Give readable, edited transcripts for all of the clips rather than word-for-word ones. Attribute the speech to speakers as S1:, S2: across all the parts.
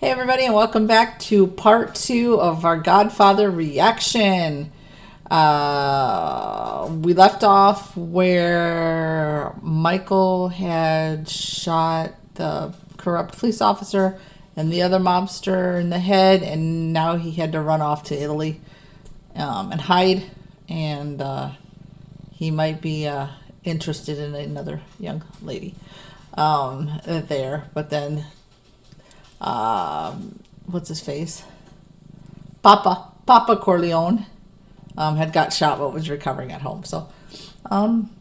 S1: Hey everybody, and welcome back to part 2 of our Godfather reaction. We left off where Michael had shot the corrupt police officer and the other mobster in the head, and now he had to run off to Italy and hide, and he might be interested in another young lady there, but then what's his face? Papa Corleone had got shot but was recovering at home. So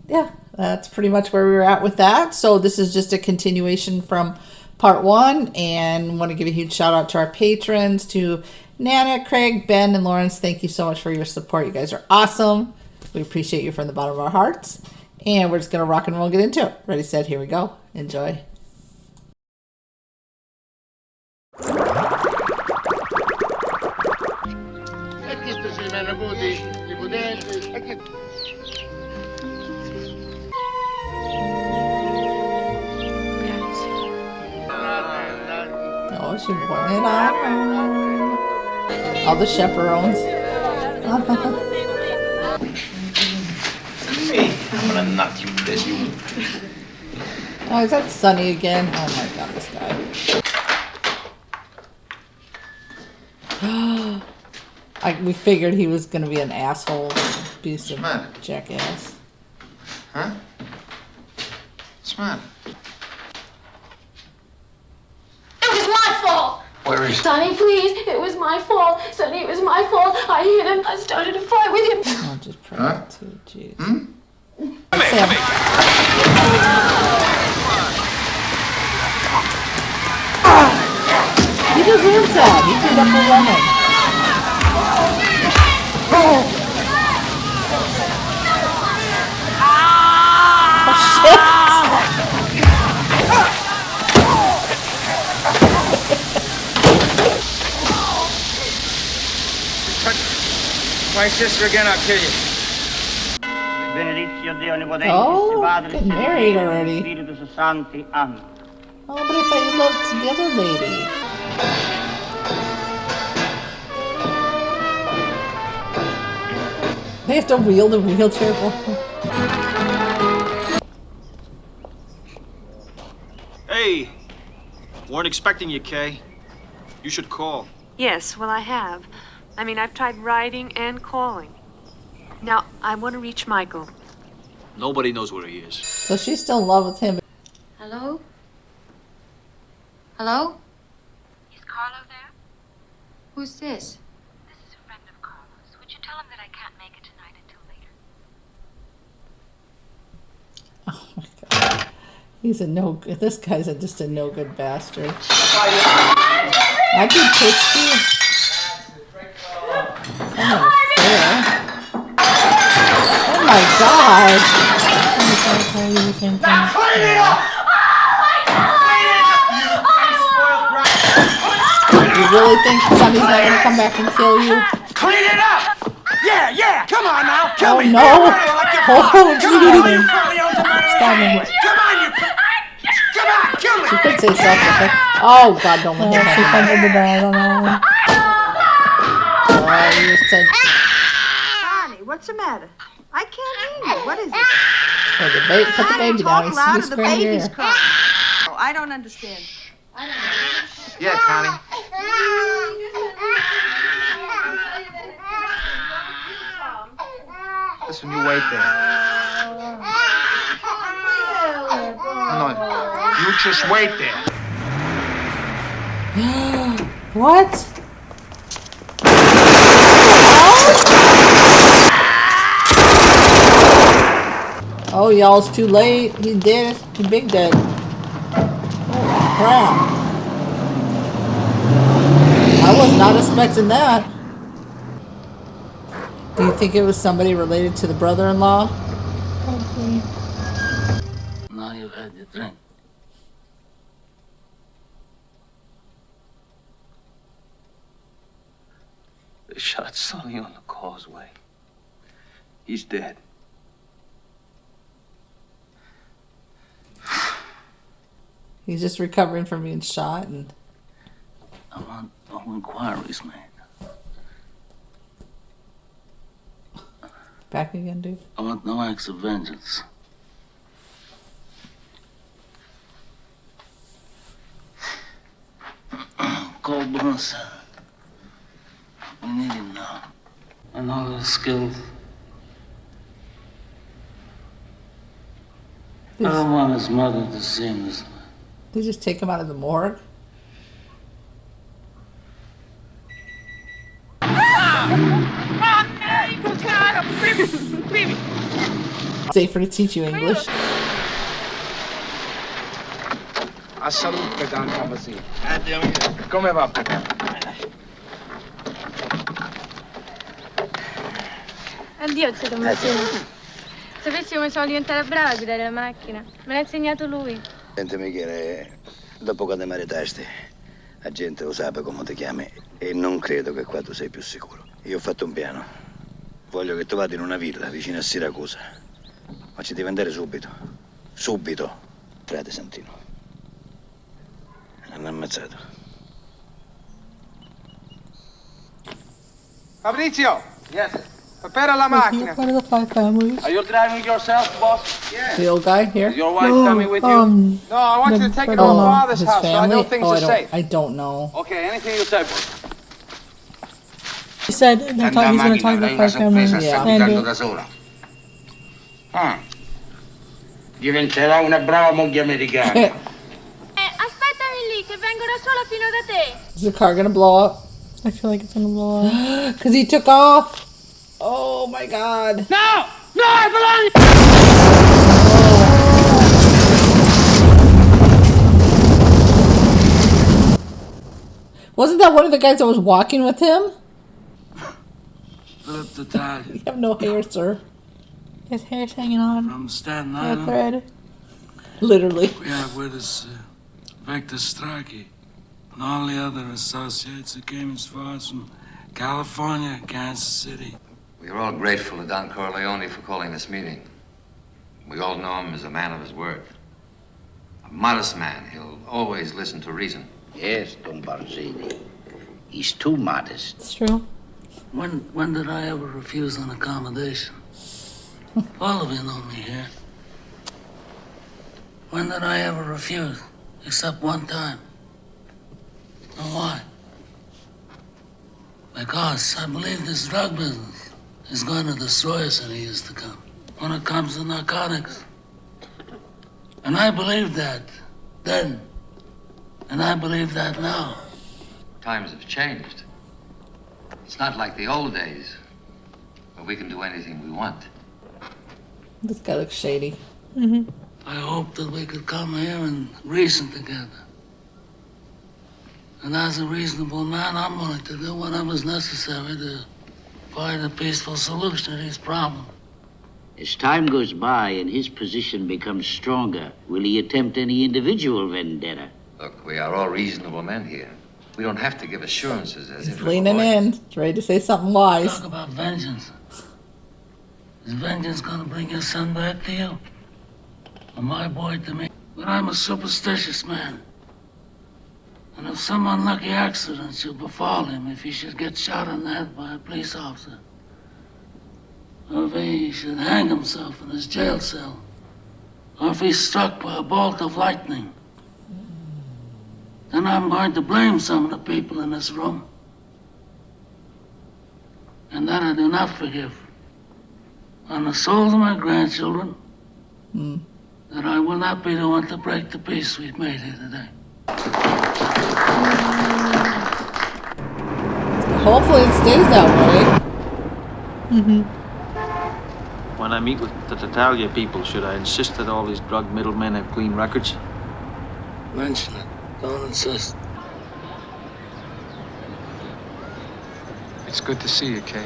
S1: yeah, that's pretty much where we were at with that. So this is just a continuation from part 1, and want to give a huge shout out to our patrons, to Nana, Craig, Ben, and Lawrence. Thank you so much for your support. You guys are awesome. We appreciate you from the bottom of our hearts, and we're just gonna rock and roll and get into it. Ready, set, here we go. Enjoy. Oh, she won it on all the chaperones.
S2: Me, I'm gonna knock you dead, you.
S1: Oh, is that Sonny again? Oh my god, this guy. We figured he was gonna be an asshole, piece of jackass.
S2: Huh? What's the matter?
S3: It was my fault!
S2: Where is he?
S3: Sonny, please, it was my fault. Sonny, it was my fault. I hit him. I started a fight with him.
S1: I'll just pray that too, jeez. He deserves that. He beat up a woman. Oh shit!
S4: My sister again, I'll kill you.
S1: Oh, getting married already. Oh, but I thought you loved the other lady. They have to wield a wheelchair for her.
S5: Hey, weren't expecting you, Kay. You should call.
S6: Yes, well, I have. I mean, I've tried writing and calling. Now, I want to reach Michael.
S5: Nobody knows where he is.
S1: So she's still in love with him.
S3: Hello? Hello?
S7: Is Carlo there?
S3: Who's this?
S7: This is a friend of Carlo's. Would you tell him that I can't make it tonight until later?
S1: Oh my god. He's a no good. This guy's just a no good bastard. I'd be pissed too. Oh my god!
S4: Now clean it up!
S1: You really think Sonny's not gonna come back and kill you?
S4: Clean it up! Yeah, come on now, kill me!
S1: No! Oh, jeez! Stop him.
S4: Come on, kill me!
S1: She could say self-defense. Oh god, don't let her. She fumbled the bag on that one. Oh, you said.
S8: Honey, what's the matter? I can't hear you. What is it?
S1: Hey, put the baby down. He's
S8: Talk louder, the baby's
S1: here.
S8: crying. Oh, I don't understand.
S2: Yeah, Connie. Listen, you wait there. No, you just wait there.
S1: What? Oh, y'all, it's too late. He did it. He big dead. Oh, crap. I was not expecting that. Do you think it was somebody related to the brother-in-law? Probably.
S9: Now you've had your drink. They shot Sonny on the causeway. He's dead.
S1: He's just recovering from being shot, and
S9: I want no inquiries made.
S1: Back again, dude.
S9: I want no acts of vengeance. Cold Bruce. We need him now. I know they're skilled. I don't want his mother to see him this way.
S1: They just take him out of the morgue. Safer to teach you English.
S2: A salute, Don Tomasino. Come va?
S3: Addio, zio Tommasino. Sapessi come sono diventata brava a guidare la macchina? Me l'ha insegnato lui.
S10: Senti Michele, dopo che ti maritasti, la gente lo sa come ti chiami e non credo che qua tu sei più sicuro. Io ho fatto un piano. Voglio che tu vada in una villa vicino a Siracusa. Ma ci devi andare subito. Subito. Frate Santino. L'hanno ammazzato.
S2: Fabrizio!
S4: Yes.
S2: Prepara la macchina.
S1: One of the 5 families.
S4: Are you driving yourself, boss?
S1: The old guy here.
S4: Is your wife coming with you?
S2: No, I want you to take it to
S1: Oh,
S2: Father's
S1: his
S2: house so I
S1: family.
S2: know things
S1: Oh,
S2: are safe.
S1: I don't know.
S4: Okay, anything you say, boss.
S11: He said that he's going to talk about 5 families.
S1: Yeah.
S11: And
S2: da sola.
S4: Diventerà una brava moglie americana.
S3: Aspettami lì, che vengo da sola fino da te.
S1: Is the car gonna blow up?
S11: I feel like it's going to blow up.
S1: Because he took off. Oh my god.
S4: No! No, I belong!
S1: Wasn't that one of the guys that was walking with him?
S9: Philip the Tag
S1: You have no hair, sir.
S11: His hair's hanging on
S9: from Staten
S11: a
S9: Island.
S11: thread.
S1: Literally.
S9: We have with us Victor Strachey and all the other associates that came as far as from California, Kansas City.
S12: We are all grateful to Don Corleone for calling this meeting. We all know him as a man of his word. A modest man. He'll always listen to reason.
S10: Yes, Don Barzini. He's too modest.
S11: It's true.
S9: When did I ever refuse an accommodation? All of you know me here. When did I ever refuse? Except one time. And why? Because I believe this drug business is going to destroy us in the years to come when it comes to narcotics. And I believed that then. And I believe that now.
S12: Times have changed. It's not like the old days where we can do anything we want.
S1: This guy looks shady.
S9: I hope that we could come here and reason together. And as a reasonable man, I'm willing to do whatever's necessary to find a peaceful solution to these problems.
S10: As time goes by and his position becomes stronger, will he attempt any individual vendetta?
S12: Look, we are all reasonable men here. We don't have to give assurances as
S1: He's
S12: if we're
S1: leaning
S12: lawyers.
S1: in. He's ready to say something wise.
S9: Talk about vengeance. Is vengeance gonna bring your son back to you? Or my boy to me? But I'm a superstitious man. And if some unlucky accident should befall him, if he should get shot in the head by a police officer, or if he should hang himself in his jail cell, or if he's struck by a bolt of lightning, then I'm going to blame some of the people in this room. And that I do not forgive. On the souls of my grandchildren, that I will not be the one to break the peace we've made here today.
S1: Hopefully it stays that way.
S5: When I meet with the Tatalia people, should I insist that all these drug middlemen have clean records?
S9: Mention it. Don't insist.
S2: It's good to see you, Kay.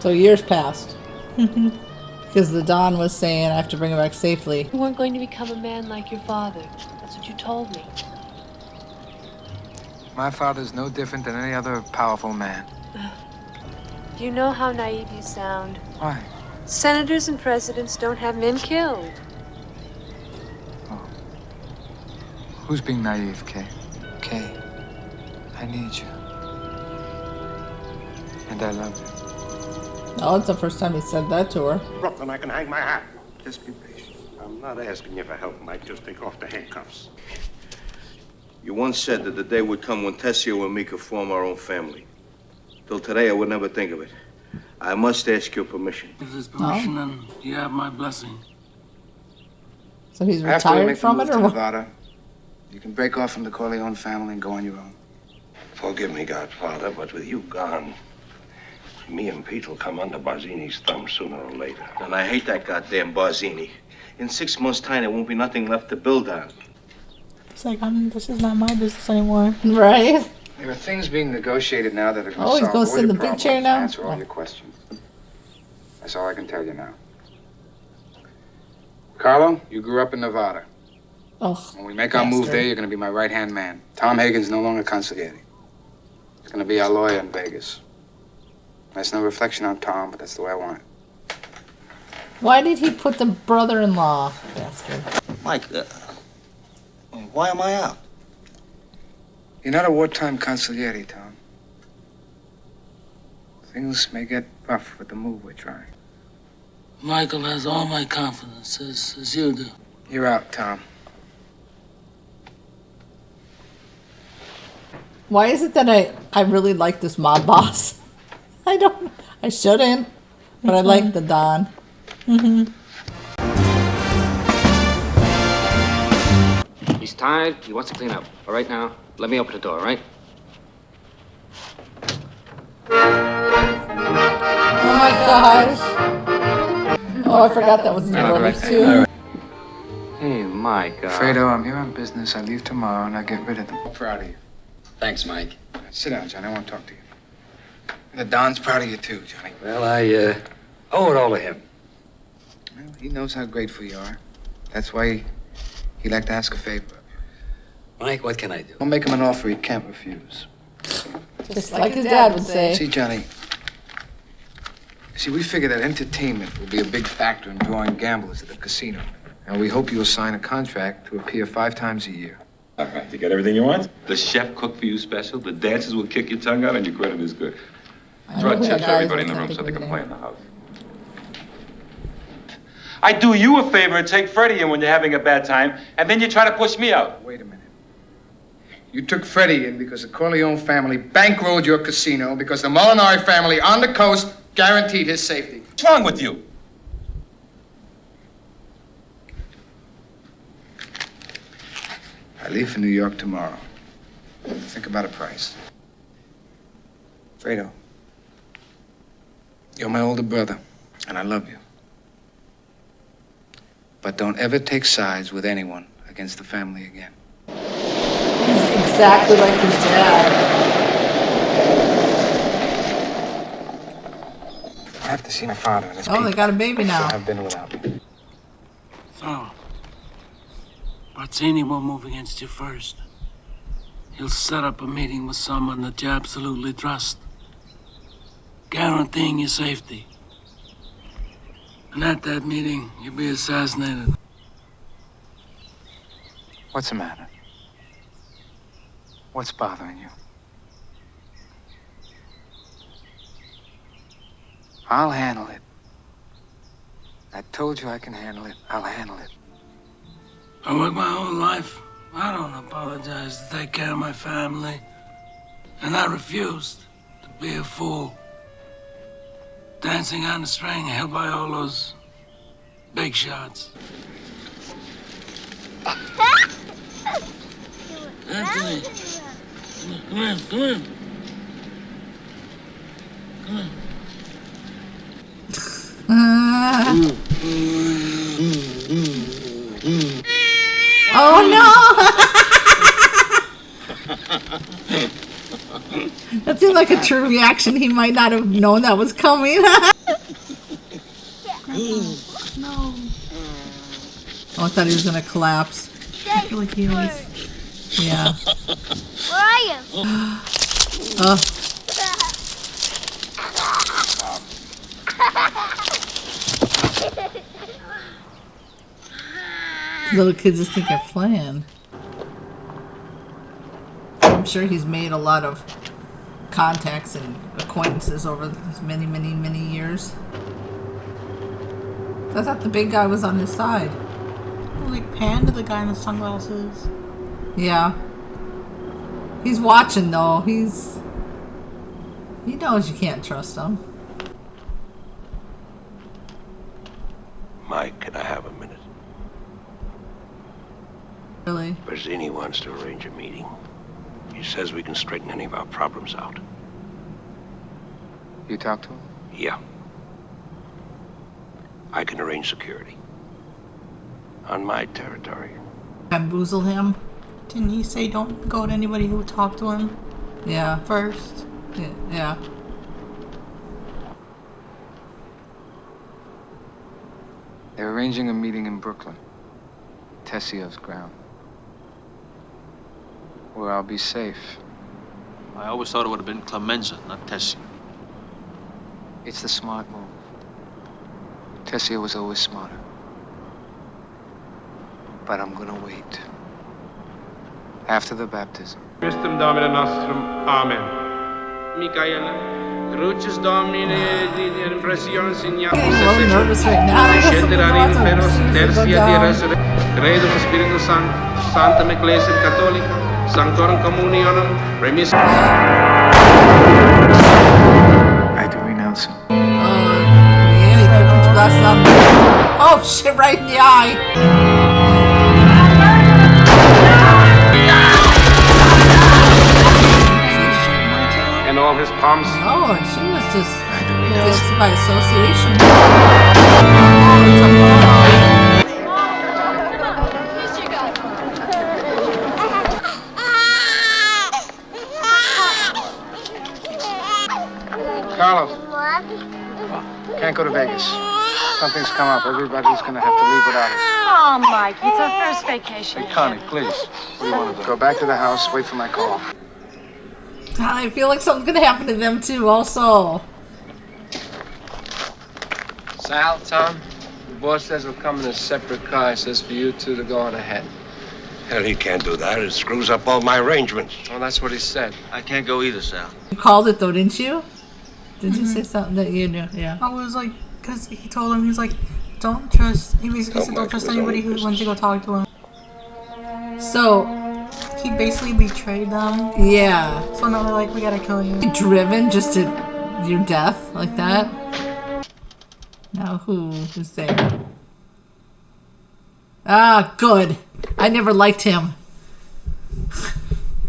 S1: So years passed. Because the Don was saying I have to bring him back safely.
S6: You weren't going to become a man like your father. That's what you told me.
S2: My father's no different than any other powerful man.
S6: Do you know how naive you sound?
S2: Why?
S6: Senators and presidents don't have men killed.
S2: Who's being naive, Kay? Kay, I need you. And I love you.
S1: Oh, it's the first time he said that to her.
S4: Brooklyn, I can hang my hat. Just be patient. I'm not asking you for help, Mike. Just take off the handcuffs.
S10: You once said that the day would come when Tessio and me could form our own family. Till today, I would never think of it. I must ask your permission.
S9: If there's permission, then you have my blessing.
S1: So he's
S2: After we
S1: retired
S2: make the
S1: from
S2: move
S1: it,
S2: to
S1: or what?
S2: Nevada, you can break off from the Corleone family and go on your own.
S4: Forgive me, Godfather, but with you gone, me and Pete will come under Barzini's thumb sooner or later.
S10: And I hate that goddamn Barzini. In 6 months' time, there won't be nothing left to build on.
S11: It's like, this is not my business anymore.
S1: Right?
S2: There are things being negotiated now that are going to
S1: Oh, he's
S2: solve
S1: going
S2: all
S1: to sit in
S2: your
S1: the big
S2: problems
S1: chair
S2: and
S1: now?
S2: answer all your questions. That's all I can tell you now. Carlo, you grew up in Nevada.
S1: Oh,
S2: when we make our move
S1: bastard.
S2: there, you're going to be my right-hand man. Tom Hagen's no longer consigliere. He's going to be our lawyer in Vegas. That's no reflection on Tom, but that's the way I want it.
S1: Why did he put the brother-in-law? Bastard.
S10: Mike, why am I out?
S2: You're not a wartime consigliere, Tom. Things may get rough with the move we're trying.
S9: Michael has all my confidence, as you do.
S2: You're out, Tom.
S1: Why is it that I really like this mob boss? I shouldn't, but I like the Don.
S13: He's tired. He wants to clean up. All right, now, let me open the door, all right?
S1: Oh my gosh. Oh, I forgot that was his brother too.
S13: Hey, Mike.
S2: Fredo, I'm here on business. I leave tomorrow and I get rid of them. I'm proud of you.
S12: Thanks, Mike.
S2: Sit down, Johnny. I want to talk to you. The Don's proud of you, too, Johnny.
S12: Well, I owe it all to him.
S2: Well, he knows how grateful you are. That's why he'd like to ask a favor of you.
S12: Mike, what can I do?
S2: Don't make him an offer he can't refuse.
S1: Just like his dad would say.
S2: See, Johnny. See, we figure that entertainment will be a big factor in drawing gamblers to the casino. And we hope you'll sign a contract to appear 5 times a year.
S14: All right, you got everything you want? The chef cooked for you special, the dancers will kick your tongue out, and your credit is good. Draw tips for everybody in the room so they can play in the house. I do you a favor and take Freddie in when you're having a bad time, and then you try to push me out.
S2: Wait a minute. You took Freddie in because the Corleone family bankrolled your casino because the Molinari family on the coast guaranteed his safety.
S14: What's wrong with you?
S2: I leave for New York tomorrow. Think about a price. Fredo, you're my older brother, and I love you. But don't ever take sides with anyone against the family again.
S1: He's exactly like his dad.
S2: I have to see my father and his
S1: Oh, they got a baby now.
S2: I've been without me.
S9: So, Barzini will move against you first. He'll set up a meeting with someone that you absolutely trust, guaranteeing your safety. And at that meeting, you'll be assassinated.
S2: What's the matter? What's bothering you? I'll handle it. I told you I can handle it. I'll handle it.
S9: I worked my whole life. I don't apologize to take care of my family. And I refused to be a fool. Dancing on the string held by all those big shots. Anthony, come here, come here. Come here.
S1: Oh no! That seemed like a true reaction. He might not have known that was coming.
S11: No.
S1: Oh, I thought he was gonna collapse.
S11: I feel like he is.
S1: Yeah.
S3: Where are you?
S1: Little kids just think they're playing. I'm sure he's made a lot of contacts and acquaintances over these many, many, many years. I thought the big guy was on his side.
S11: Like Panda, the guy in the sunglasses.
S1: Yeah. He's watching though. He knows you can't trust him.
S4: Mike, can I have a minute?
S1: Really?
S4: Barzini wants to arrange a meeting. He says we can straighten any of our problems out.
S13: You talked to him?
S4: Yeah. I can arrange security. On my territory.
S1: Bamboozle him?
S11: Didn't he say don't go to anybody who talked to him?
S1: Yeah.
S11: First.
S1: Yeah.
S13: They're arranging a meeting in Brooklyn. Tessio's ground. Where I'll be safe.
S5: I always thought it would have been Clemenza, not Tessio.
S13: It's the smart move. Tessio was always smarter. But I'm gonna wait. After the baptism.
S15: Christum Domine nostrum. Amen. Michael, Crucis Domine impression signatus.
S1: I'm a little nervous right now.
S15: Tertia di resurrectio. Credo Spiritu Sancto, Sanctam Ecclesiam Catholica. Sanctorum Communionum, remis.
S13: I do renounce him.
S1: Yeah, you gotta put your glasses on. Oh shit, right in the eye.
S15: And all his palms.
S1: Oh, and she was just this by association.
S13: Carlos. Can't go to Vegas. Something's come up. Everybody's gonna have to leave without us.
S6: Oh, Mike, it's our first vacation.
S13: Hey, Connie, please. What do you want to do? Go back to the house, wait for my call.
S1: I feel like something's gonna happen to them too, also.
S16: Sal, Tom, the boss says he'll come in a separate car. He says for you two to go on ahead.
S4: Hell, he can't do that. It screws up all my arrangements.
S16: Well, that's what he said.
S5: I can't go either, Sal.
S1: You called it though, didn't you? Did you say something that you knew? Yeah.
S11: I was like, because he told him, he's like, don't trust, he basically said, don't trust anybody who wants to go talk to him.
S1: So,
S11: he basically betrayed them.
S1: Yeah.
S11: So now they're like, we gotta kill you.
S1: Driven just to your death like that? Now who's there? Ah, good. I never liked him.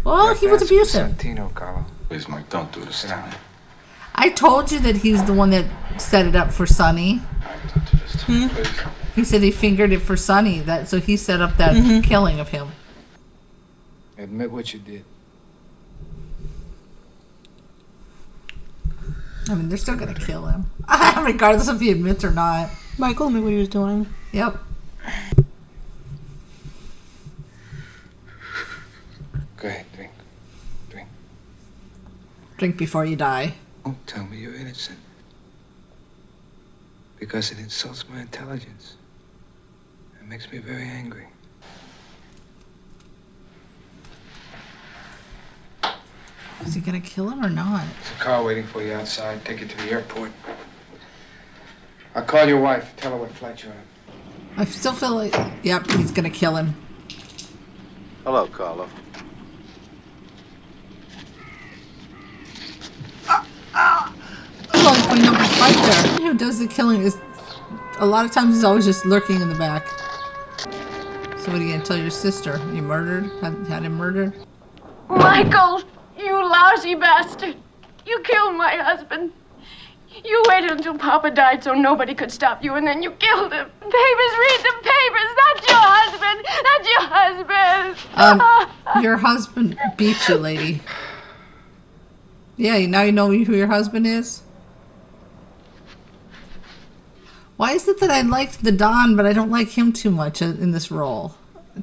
S1: Well, he was abusive.
S13: Santino, Carlo.
S14: Please, Mike, don't do this to me.
S1: I told you that he's the one that set it up for Sonny. He said he fingered it for Sonny, so he set up that killing of him.
S13: Admit what you did.
S1: I mean, they're still gonna kill him, regardless if he admits or not.
S11: Michael knew what he was doing.
S1: Yep.
S13: Go ahead, drink. Drink.
S1: Drink before you die.
S13: Don't tell me you're innocent. Because it insults my intelligence. It makes me very angry.
S1: Is he gonna kill him or not?
S13: There's a car waiting for you outside. Take you to the airport. I'll call your wife. Tell her what flight you're on.
S1: I still feel like, yep, he's gonna kill him.
S10: Hello, Carlo.
S1: Well, putting up a fight there. Who does the killing is a lot of times he's always just lurking in the back. So what are you gonna tell your sister? You murdered? Had him murdered?
S3: Michael, you lousy bastard. You killed my husband. You waited until Papa died so nobody could stop you, and then you killed him. Papers, read the papers. That's your husband. That's your husband.
S1: Your husband beat you, lady. Yeah, now you know who your husband is? Why is it that I liked the Don, but I don't like him too much in this role?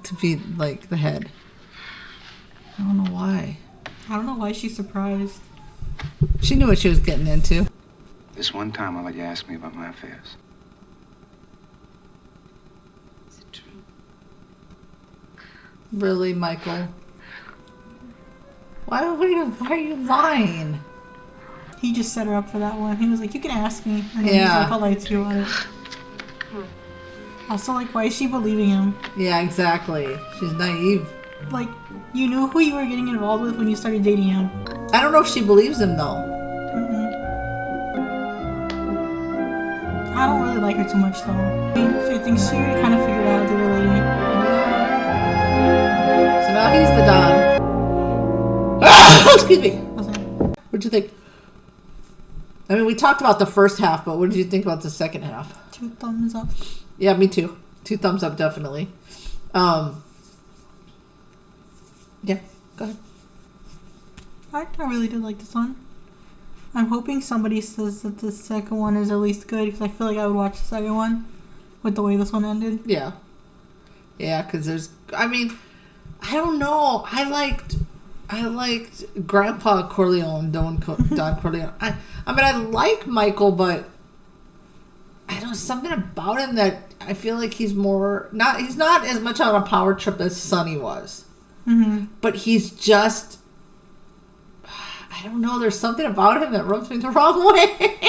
S1: To be, like, the head. I don't know why.
S11: I don't know why she's surprised.
S1: She knew what she was getting into.
S13: This one time, I'll let you ask me about my affairs.
S6: Is it true?
S1: Really, Michael? Why are you lying?
S11: He just set her up for that one. He was like, you can ask me. And then
S1: Yeah.
S11: he's like, I'll lie to you about it. Also, like, why is she believing him?
S1: Yeah, exactly. She's naive.
S11: Like, you knew who you were getting involved with when you started dating him.
S1: I don't know if she believes him, though.
S11: I don't really like her too much, though. I think she already kind of figured out the other lady.
S1: So now he's the Don. Excuse me. What'd you think? I mean, we talked about the first half, but what did you think about the second half?
S11: 2 thumbs up.
S1: Yeah, me too. 2 thumbs up, definitely. Yeah, go ahead.
S11: I really did like this one. I'm hoping somebody says that the second one is at least good, because I feel like I would watch the second one with the way this one ended.
S1: Yeah. Yeah, because there's... I mean, I don't know. I liked Grandpa Corleone, Don Corleone. I mean, I like Michael, but I don't know, something about him that I feel like he's not as much on a power trip as Sonny was.
S11: Mm-hmm.
S1: But he's just... I don't know. There's something about him that rubs me the wrong way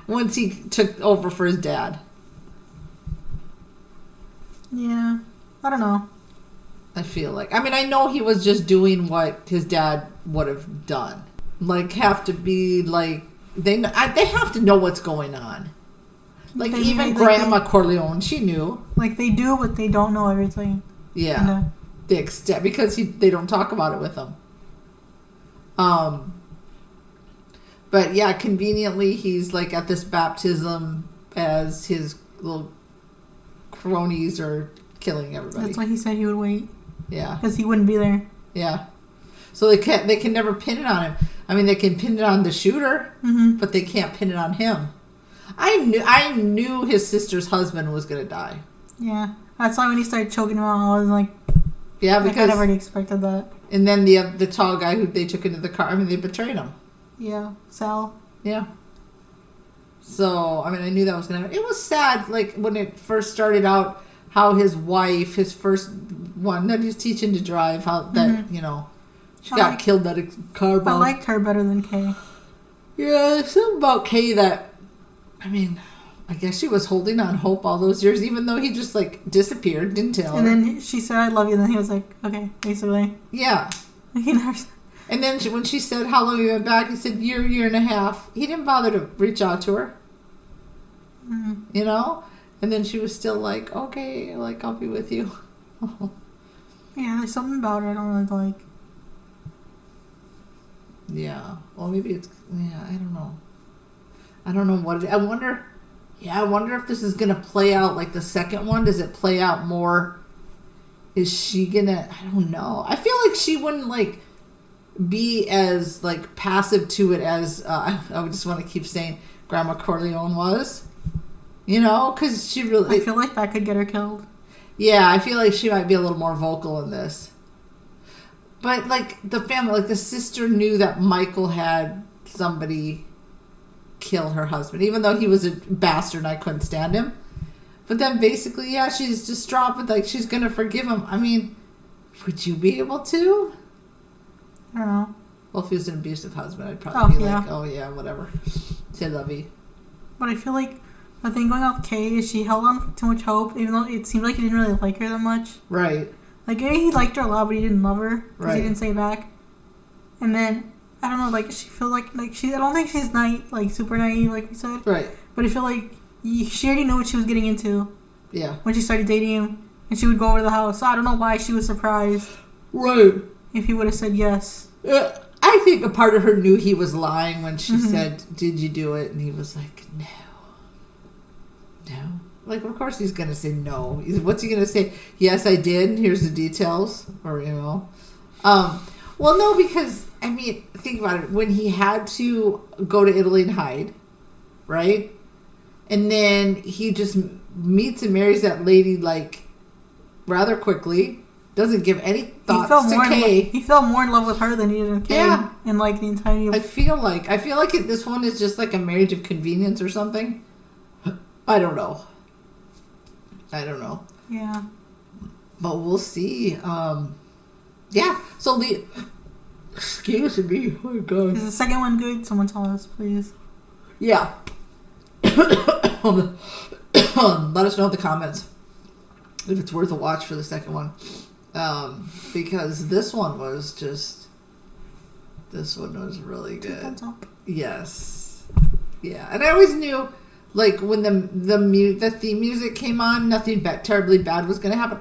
S1: once he took over for his dad.
S11: Yeah. I don't know.
S1: I feel like. I mean, I know he was just doing what his dad would have done. Like, have to be like... They have to know what's going on. Like, even Grandma Corleone, she knew.
S11: Like, they do, but they don't know everything.
S1: Yeah. The extent... Because they don't talk about it with him. But yeah, conveniently, he's like at this baptism as his little cronies are killing everybody.
S11: That's why he said he would wait.
S1: Yeah.
S11: Because he wouldn't be there.
S1: Yeah. So they can never pin it on him. I mean, they can pin it on the shooter, but they can't pin it on him. I knew his sister's husband was gonna die.
S11: Yeah. That's why when he started choking him out, I was like,
S1: yeah, because
S11: I already expected that.
S1: And then the tall guy who they took into the car, I mean, they betrayed him.
S11: Yeah, Sal.
S1: Yeah. So, I mean, I knew that was going to happen. It was sad, like, when it first started out, how his wife, his first one that he's teaching to drive, how that, she got killed at a car bomb.
S11: I liked her better than Kay.
S1: Yeah, there's something about Kay that, I mean, I guess she was holding on hope all those years, even though he just, like, disappeared, didn't tell her.
S11: And then she said, I love you, and then he was like, okay, basically.
S1: Yeah. And then when she said, how long have you been back? He said, year and a half. He didn't bother to reach out to her. You know? And then she was still like, okay, like, I'll be with you.
S11: Yeah, there's something about her I don't really like.
S1: Yeah. Well, maybe it's... Yeah, I don't know. I don't know what it... I wonder if this is going to play out like the second one. Does it play out more? Is she going to... I don't know. I feel like she wouldn't, like, be as, like, passive to it as... I would just want to keep saying Grandma Corleone was. You know? Because she really...
S11: I feel like that could get her killed.
S1: Yeah, I feel like she might be a little more vocal in this. But, like, the family... Like, the sister knew that Michael had somebody kill her husband. Even though he was a bastard and I couldn't stand him. But then, basically, yeah, she's distraught. But, like, she's going to forgive him. I mean, would you be able to?
S11: I don't know.
S1: Well, if he was an abusive husband, I'd probably be like, oh, yeah, whatever. C'est la vie.
S11: But I feel like the thing going off Kay is she held on for too much hope, even though it seemed like he didn't really like her that much.
S1: Right.
S11: Like, maybe he liked her a lot, but he didn't love her. Because he didn't say back. And then, I don't know, like, she feel like she, I don't think she's super naive, like we said.
S1: Right.
S11: But I feel like she already knew what she was getting into.
S1: Yeah.
S11: When she started dating him. And she would go over to the house. So I don't know why she was surprised.
S1: Right.
S11: If he would have said yes.
S1: I think a part of her knew he was lying when she said, did you do it? And he was like, no. No. Like, of course he's going to say no. What's he going to say? Yes, I did. Here's the details. Or, you know. Well, no, because, I mean, think about it. When he had to go to Italy and hide, right? And then he just meets and marries that lady, like, rather quickly. Doesn't give any thoughts to Kay.
S11: He fell more in love with her than he did with Kay. Yeah. In, like, the entirety of...
S1: I feel like this one is just like a marriage of convenience or something. I don't know.
S11: Yeah.
S1: But we'll see. Yeah. So Excuse me. Oh my God.
S11: Is the second one good? Someone tell us, please.
S1: Yeah. Let us know in the comments if it's worth a watch for the second one. Because this one was really good. Yes. Yeah. And I always knew, like, when the theme music came on, nothing terribly bad was going to happen.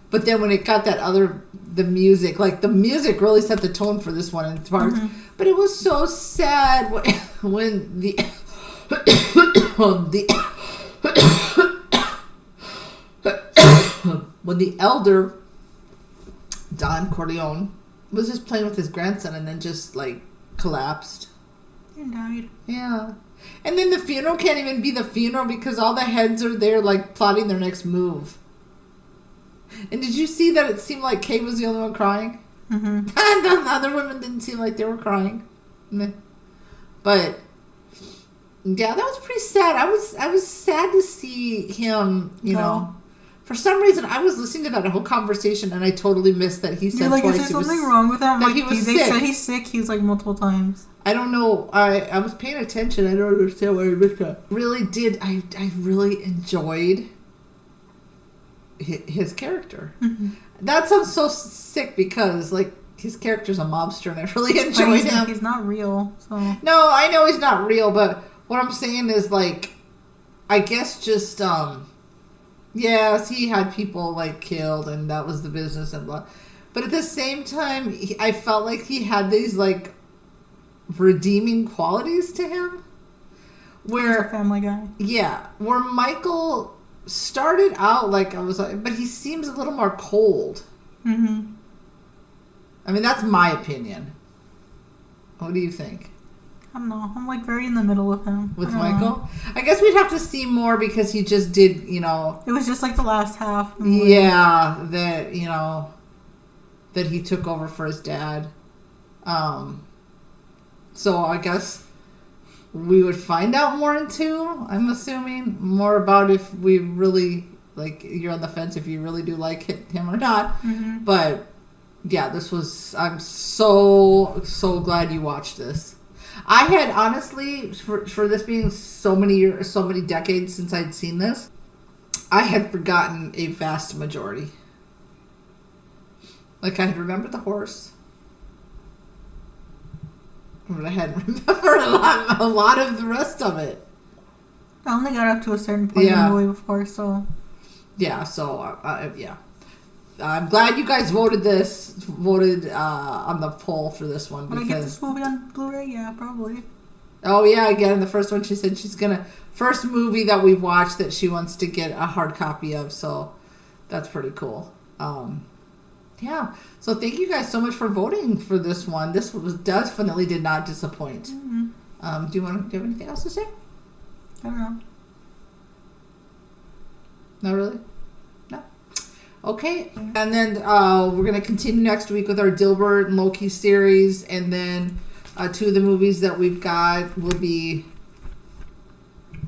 S1: But then when it got the music really set the tone for this one in parts. Mm-hmm. But it was so sad when the when the elder Don Corleone was just playing with his grandson and then just like collapsed
S11: and died.
S1: Yeah. And then the funeral can't even be the funeral because all the heads are there like plotting their next move. And did you see that it seemed like Kay was the only one crying? Mm-hmm. The other women didn't seem like they were crying. But yeah, that was pretty sad. I was sad to see him, you know. For some reason, I was listening to that whole conversation and I totally missed that he said
S11: like,
S1: twice
S11: is there something wrong with him? Like,
S1: they
S11: said he's sick. He was like multiple times.
S1: I don't know. I was paying attention. I don't understand why I missed that. Really did. I really enjoyed his character. Mm-hmm. That sounds so sick because like his character's a mobster and I really enjoyed him.
S11: He's not real. So
S1: no, I know he's not real, but what I'm saying is like, I guess just yes, he had people like killed and that was the business and blah. But at the same time, I felt like he had these like redeeming qualities to him. Where
S11: he's a family guy.
S1: Yeah, where Michael started out like I was like, but he seems a little more cold. Mm-hmm. I mean, that's my opinion. What do you think?
S11: I don't know. I'm like very in the middle with him.
S1: With Michael? I guess we'd have to see more because he just did, you know.
S11: It was just like the last half.
S1: Yeah, that, you know, that he took over for his dad. So I guess we would find out more in 2, I'm assuming. More about if we really, like, you're on the fence if you really do like him or not. Mm-hmm. But, yeah, I'm so glad you watched this. I had honestly, for this being so many decades since I'd seen this, I had forgotten a vast majority. Like I had remembered the horse, but I hadn't remembered a lot of the rest of it.
S11: I only got up to a certain point in the movie before, so
S1: yeah. So yeah. I'm glad you guys voted on the poll for this one.
S11: Would I get this movie on Blu-ray? Yeah, probably.
S1: Oh yeah, again, the first one she said first movie that we've watched that she wants to get a hard copy of, so that's pretty cool. Yeah, so thank you guys so much for voting for this one. This definitely did not disappoint. Mm-hmm. Do you have anything else to say?
S11: I don't know.
S1: Not really? Okay, and then we're going to continue next week with our Dilbert and Loki series, and then 2 of the movies that we've got will be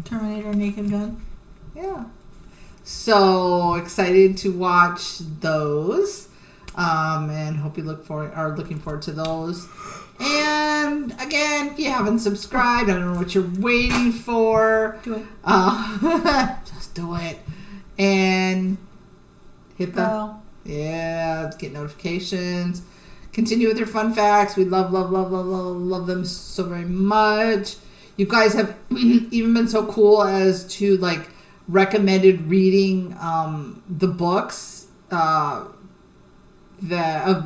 S11: Terminator, Naked Gun.
S1: Yeah. So excited to watch those, and hope you are looking forward to those. And again, if you haven't subscribed, I don't know what you're waiting for.
S11: Do it.
S1: Just do it. And hit the get notifications. Continue with your fun facts. We love them so very much. You guys have even been so cool as to like recommended reading the books of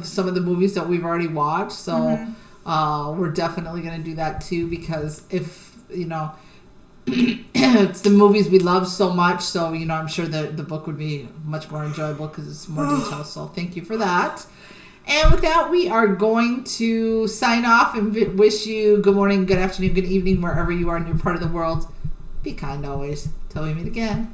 S1: some of the movies that we've already watched. So we're definitely going to do that too, because if you know it's the movies we love so much, so you know I'm sure that the book would be much more enjoyable because it's more detailed. So thank you for that. And with that, we are going to sign off and wish you good morning, good afternoon, good evening, wherever you are in your part of the world. Be kind always. Till we meet again.